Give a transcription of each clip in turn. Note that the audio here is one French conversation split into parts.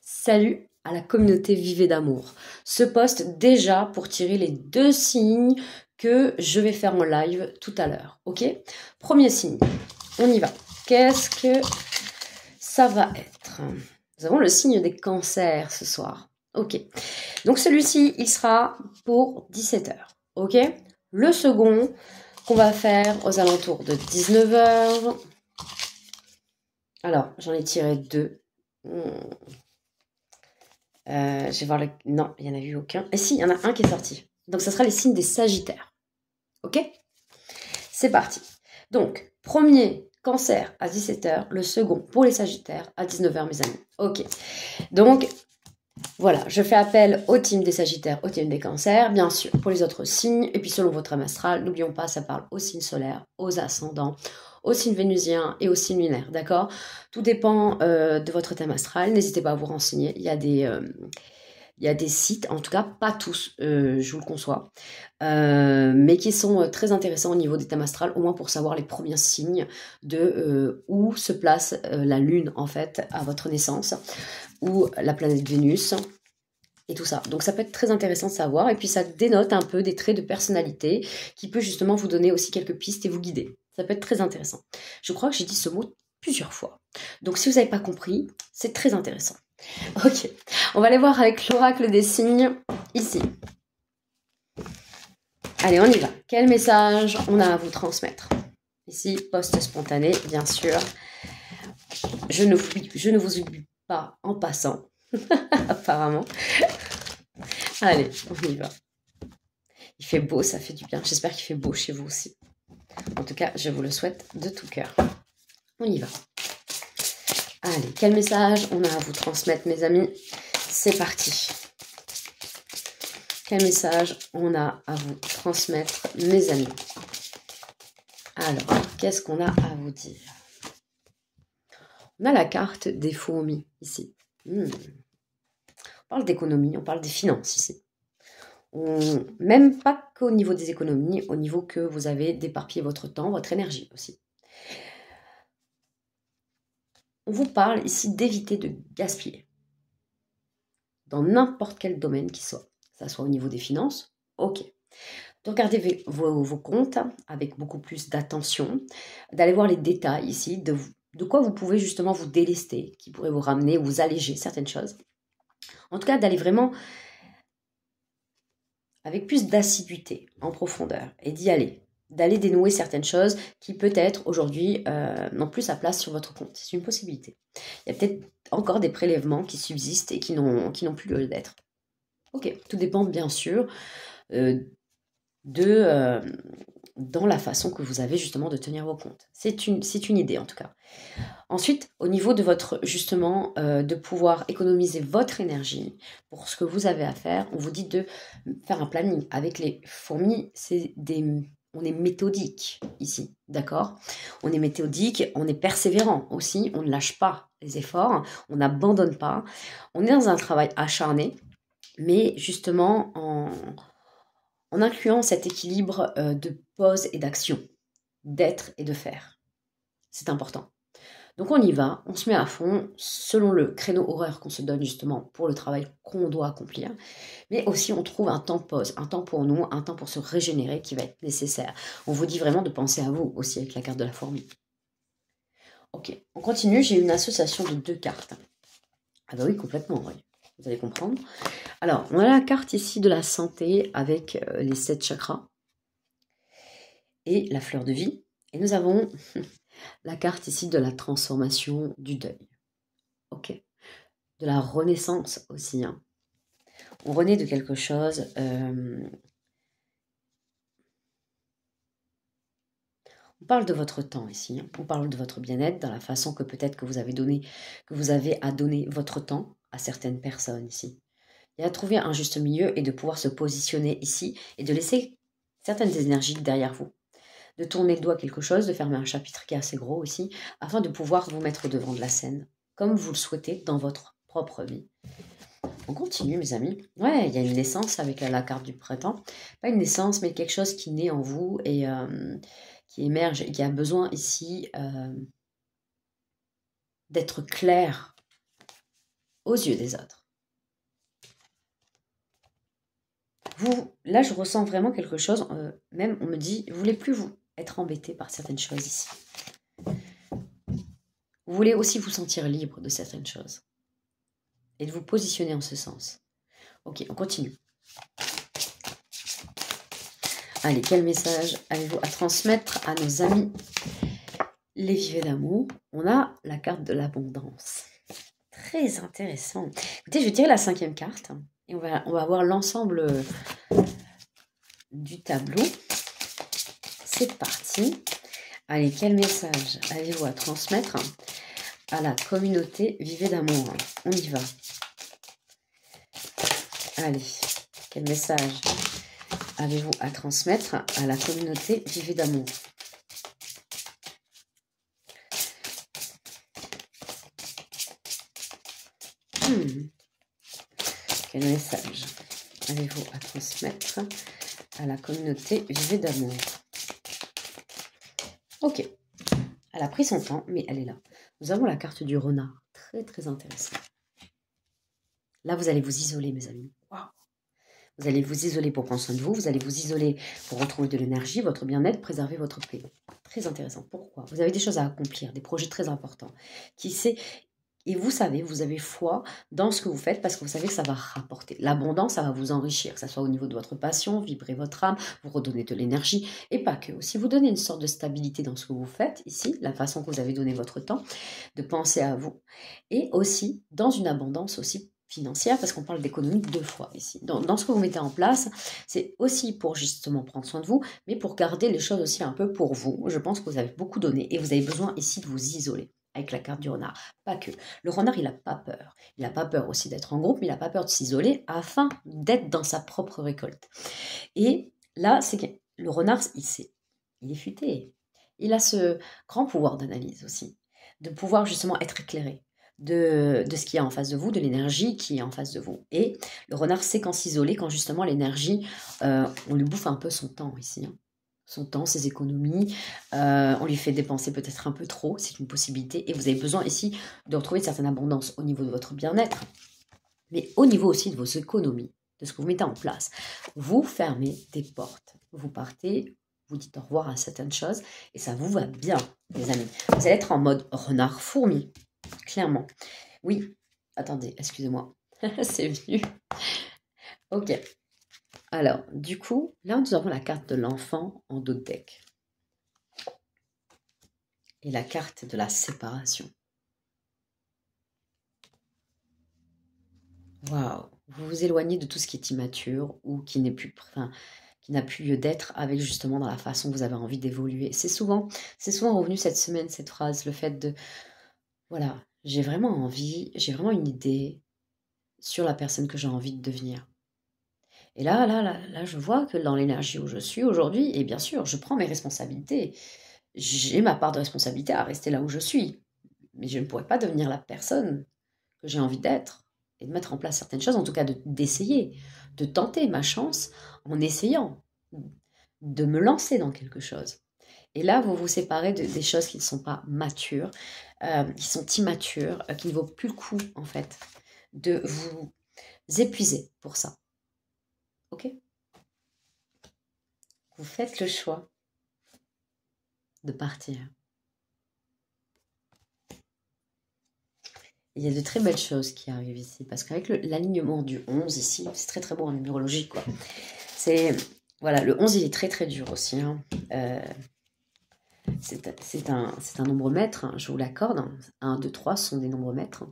Salut à la communauté Vivez d'amour. Ce post déjà pour tirer les 2 signes que je vais faire en live tout à l'heure. Ok? Premier signe, on y va. Qu'est-ce que ça va être? Nous avons le signe des cancers ce soir. Ok. Donc celui-ci, il sera pour 17 h. Ok? Le second qu'on va faire aux alentours de 19 h. Alors, j'en ai tiré 2. Je vais voir le... Non, il n'y en a eu aucun. Et si, il y en a un qui est sorti. Donc, ce sera les signes des Sagittaires. Ok? C'est parti. Donc, premier, Cancer à 17 h. Le second, pour les Sagittaires, à 19 h, mes amis. Ok. Donc, voilà. Je fais appel au team des Sagittaires, au team des Cancers, bien sûr, pour les autres signes. Et puis, selon votre âme astrale, n'oublions pas, ça parle aux signes solaires, aux ascendants, aux signes vénusiens et aux signes lunaires. D'accord? Tout dépend de votre thème astral. N'hésitez pas à vous renseigner. Il y a des sites, en tout cas pas tous, je vous le conçois, mais qui sont très intéressants au niveau des thèmes astrales, au moins pour savoir les premiers signes de où se place la Lune en fait à votre naissance, ou la planète Vénus, et tout ça. Donc ça peut être très intéressant de savoir, et puis ça dénote un peu des traits de personnalité qui peut justement vous donner aussi quelques pistes et vous guider. Ça peut être très intéressant. Je crois que j'ai dit ce mot plusieurs fois. Donc si vous n'avez pas compris, c'est très intéressant. Ok, on va aller voir avec l'oracle des signes ici. Allez, on y va. Quel message on a à vous transmettre? Ici, post spontané, bien sûr. Je ne vous oublie pas en passant, apparemment. Allez, on y va. Il fait beau, ça fait du bien. J'espère qu'il fait beau chez vous aussi. En tout cas, je vous le souhaite de tout cœur. On y va. Allez, quel message on a à vous transmettre, mes amis? C'est parti. Quel message on a à vous transmettre, mes amis? Alors, qu'est-ce qu'on a à vous dire? On a la carte des fourmis, ici. On parle d'économie, on parle des finances, ici. Même pas qu'au niveau des économies, au niveau que vous avez d'éparpiller votre temps, votre énergie aussi. On vous parle ici d'éviter de gaspiller. Dans n'importe quel domaine qui soit. Que ça soit au niveau des finances, ok. De regarder vos comptes avec beaucoup plus d'attention, d'aller voir les détails ici, de quoi vous pouvez justement vous délester, qui pourrait vous ramener ou vous alléger certaines choses. En tout cas, d'aller vraiment avec plus d'assiduité, en profondeur, et d'y aller. D'aller dénouer certaines choses qui peut-être aujourd'hui n'ont plus sa place sur votre compte. C'est une possibilité. Il y a peut-être encore des prélèvements qui subsistent et qui n'ont plus lieu d'être. Ok, tout dépend bien sûr dans la façon que vous avez justement de tenir vos comptes. C'est une idée en tout cas. Ensuite, au niveau de votre justement de pouvoir économiser votre énergie pour ce que vous avez à faire, on vous dit de faire un planning. Avec les fourmis, on est méthodique ici, d'accord? On est méthodique, on est persévérant aussi, on ne lâche pas les efforts, on n'abandonne pas. On est dans un travail acharné, mais justement en incluant cet équilibre de pause et d'action, d'être et de faire. C'est important. Donc on y va, on se met à fond selon le créneau horaire qu'on se donne justement pour le travail qu'on doit accomplir. Mais aussi on trouve un temps de pause, un temps pour nous, un temps pour se régénérer qui va être nécessaire. On vous dit vraiment de penser à vous aussi avec la carte de la fourmi. Ok, on continue, j'ai une association de 2 cartes. Ah bah oui, complètement, oui. Vous allez comprendre. Alors, on a la carte ici de la santé avec les 7 chakras et la fleur de vie. Et nous avons la carte ici de la transformation du deuil. Ok. De la renaissance aussi. Hein. On renaît de quelque chose. On parle de votre temps ici. Hein. On parle de votre bien-être dans la façon que peut-être que vous avez à donner votre temps à certaines personnes ici. Et à trouver un juste milieu et de pouvoir se positionner ici et de laisser certaines énergies derrière vous. De tourner le doigt à quelque chose, de fermer un chapitre qui est assez gros aussi, afin de pouvoir vous mettre devant de la scène, comme vous le souhaitez dans votre propre vie. On continue, mes amis. Ouais, il y a une naissance avec la carte du printemps. Pas une naissance, mais quelque chose qui naît en vous et qui émerge et qui a besoin ici d'être clair aux yeux des autres. Là, je ressens vraiment quelque chose. Même, on me dit, vous voulez plus vous être embêté par certaines choses ici. Vous voulez aussi vous sentir libre de certaines choses. Et de vous positionner en ce sens. Ok, on continue. Allez, quel message avez-vous à transmettre à nos amis les vivets d'amour? On a la carte de l'abondance. Très intéressant. Écoutez, je vais tirer la 5e carte. Et on va voir l'ensemble du tableau. C'est parti. Allez, quel message avez-vous à transmettre à la communauté Vivez d'amour? On y va. Allez, quel message avez-vous à transmettre à la communauté Vivez d'amour? Quel message avez-vous à transmettre à la communauté Vivez d'amour? Ok, elle a pris son temps, mais elle est là. Nous avons la carte du renard, très très intéressant. Là, vous allez vous isoler, mes amis. Wow. Vous allez vous isoler pour prendre soin de vous, vous allez vous isoler pour retrouver de l'énergie, votre bien-être, préserver votre paix. Très intéressant. Pourquoi? Vous avez des choses à accomplir, des projets très importants. Qui sait? Et vous savez, vous avez foi dans ce que vous faites parce que vous savez que ça va rapporter. L'abondance, ça va vous enrichir, que ce soit au niveau de votre passion, vibrer votre âme, vous redonner de l'énergie et pas que. Aussi, vous donnez une sorte de stabilité dans ce que vous faites ici, la façon que vous avez donné votre temps, de penser à vous. Et aussi, dans une abondance aussi financière, parce qu'on parle d'économie 2 fois ici. Dans ce que vous mettez en place, c'est aussi pour justement prendre soin de vous, mais pour garder les choses aussi un peu pour vous. Je pense que vous avez beaucoup donné et vous avez besoin ici de vous isoler. Avec la carte du renard. Pas que. Le renard, il n'a pas peur. Il n'a pas peur aussi d'être en groupe, mais il n'a pas peur de s'isoler afin d'être dans sa propre récolte. Et là, c'est que le renard, il est futé. Il a ce grand pouvoir d'analyse aussi, de pouvoir justement être éclairé de ce qui est en face de vous, de l'énergie qui est en face de vous. Et le renard sait quand s'isoler, quand justement l'énergie, on lui bouffe un peu son temps ici. Hein. Son temps, ses économies, on lui fait dépenser peut-être un peu trop, c'est une possibilité, et vous avez besoin ici de retrouver une certaine abondance au niveau de votre bien-être, mais au niveau aussi de vos économies, de ce que vous mettez en place. Vous fermez des portes, vous partez, vous dites au revoir à certaines choses, et ça vous va bien, les amis. Vous allez être en mode renard-fourmi, clairement. Oui, attendez, excusez-moi, c'est venu. Ok. Alors, du coup, là, nous avons la carte de l'enfant en dos de deck. Et la carte de la séparation. Waouh! Vous vous éloignez de tout ce qui est immature ou qui n'est plus, enfin, qui n'a plus lieu d'être avec justement dans la façon que vous avez envie d'évoluer. C'est souvent revenu cette semaine, cette phrase, le fait de, voilà, j'ai vraiment envie, j'ai vraiment une idée sur la personne que j'ai envie de devenir. Et là, je vois que dans l'énergie où je suis aujourd'hui, et bien sûr, je prends mes responsabilités. J'ai ma part de responsabilité à rester là où je suis. Mais je ne pourrais pas devenir la personne que j'ai envie d'être et de mettre en place certaines choses, en tout cas d'essayer, de tenter ma chance en essayant de me lancer dans quelque chose. Et là, vous vous séparez des choses qui ne sont pas matures, qui sont immatures, qui ne vaut plus le coup, en fait, de vous épuiser pour ça. Ok? Vous faites le choix de partir. Il y a de très belles choses qui arrivent ici, parce qu'avec l'alignement du 11 ici, c'est très très beau en numérologie, quoi. C'est, voilà, le 11 il est très très dur aussi. Hein. C'est un nombre maître, hein, je vous l'accorde. 1, 2, 3 sont des nombres maîtres.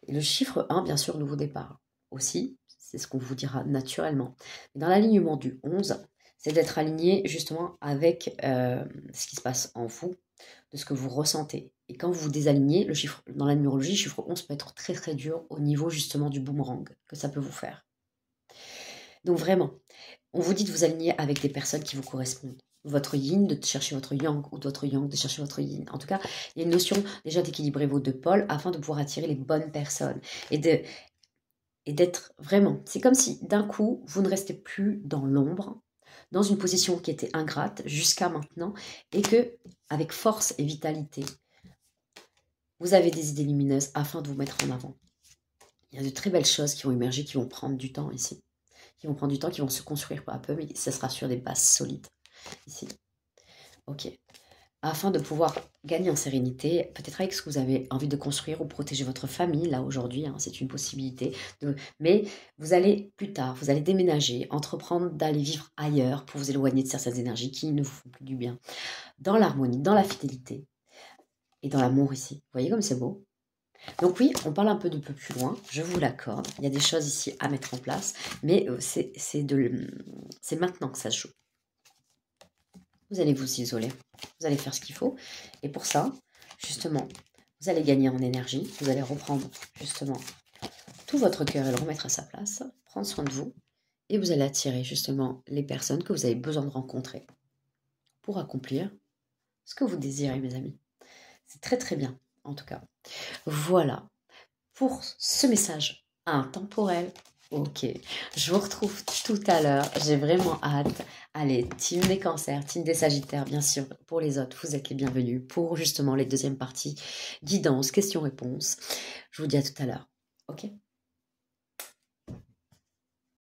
Et le chiffre 1, bien sûr, nouveau départ. Aussi, c'est ce qu'on vous dira naturellement. Mais dans l'alignement du 11, c'est d'être aligné justement avec ce qui se passe en vous, de ce que vous ressentez. Et quand vous vous désalignez, le chiffre, dans la numérologie, le chiffre 11 peut être très très dur au niveau justement du boomerang que ça peut vous faire. Donc vraiment, on vous dit de vous aligner avec des personnes qui vous correspondent. Votre yin, de chercher votre yang, ou votre yang, de chercher votre yin. En tout cas, il y a une notion déjà d'équilibrer vos 2 pôles afin de pouvoir attirer les bonnes personnes. Et d'être vraiment, c'est comme si d'un coup, vous ne restez plus dans l'ombre, dans une position qui était ingrate jusqu'à maintenant, et que, avec force et vitalité, vous avez des idées lumineuses afin de vous mettre en avant. Il y a de très belles choses qui vont émerger, qui vont prendre du temps ici. Qui vont prendre du temps, qui vont se construire peu à peu, mais ça sera sur des bases solides ici. Ok. Afin de pouvoir gagner en sérénité, peut-être avec ce que vous avez envie de construire ou protéger votre famille, là aujourd'hui, hein, c'est une possibilité. Mais vous allez plus tard, vous allez déménager, entreprendre d'aller vivre ailleurs pour vous éloigner de certaines énergies qui ne vous font plus du bien. Dans l'harmonie, dans la fidélité et dans l'amour ici. Vous voyez comme c'est beau? Donc oui, on parle un peu de peu plus loin, je vous l'accorde. Il y a des choses ici à mettre en place, mais c'est maintenant que ça se joue. Vous allez vous isoler, vous allez faire ce qu'il faut. Et pour ça, justement, vous allez gagner en énergie, vous allez reprendre justement tout votre cœur et le remettre à sa place, prendre soin de vous, et vous allez attirer justement les personnes que vous avez besoin de rencontrer pour accomplir ce que vous désirez, mes amis. C'est très très bien, en tout cas. Voilà pour ce message intemporel. Ok, je vous retrouve tout à l'heure. J'ai vraiment hâte. Allez, team des cancers, team des sagittaires, bien sûr. Pour les autres, vous êtes les bienvenus pour justement les deuxièmes parties, guidance, questions-réponses. Je vous dis à tout à l'heure. Ok?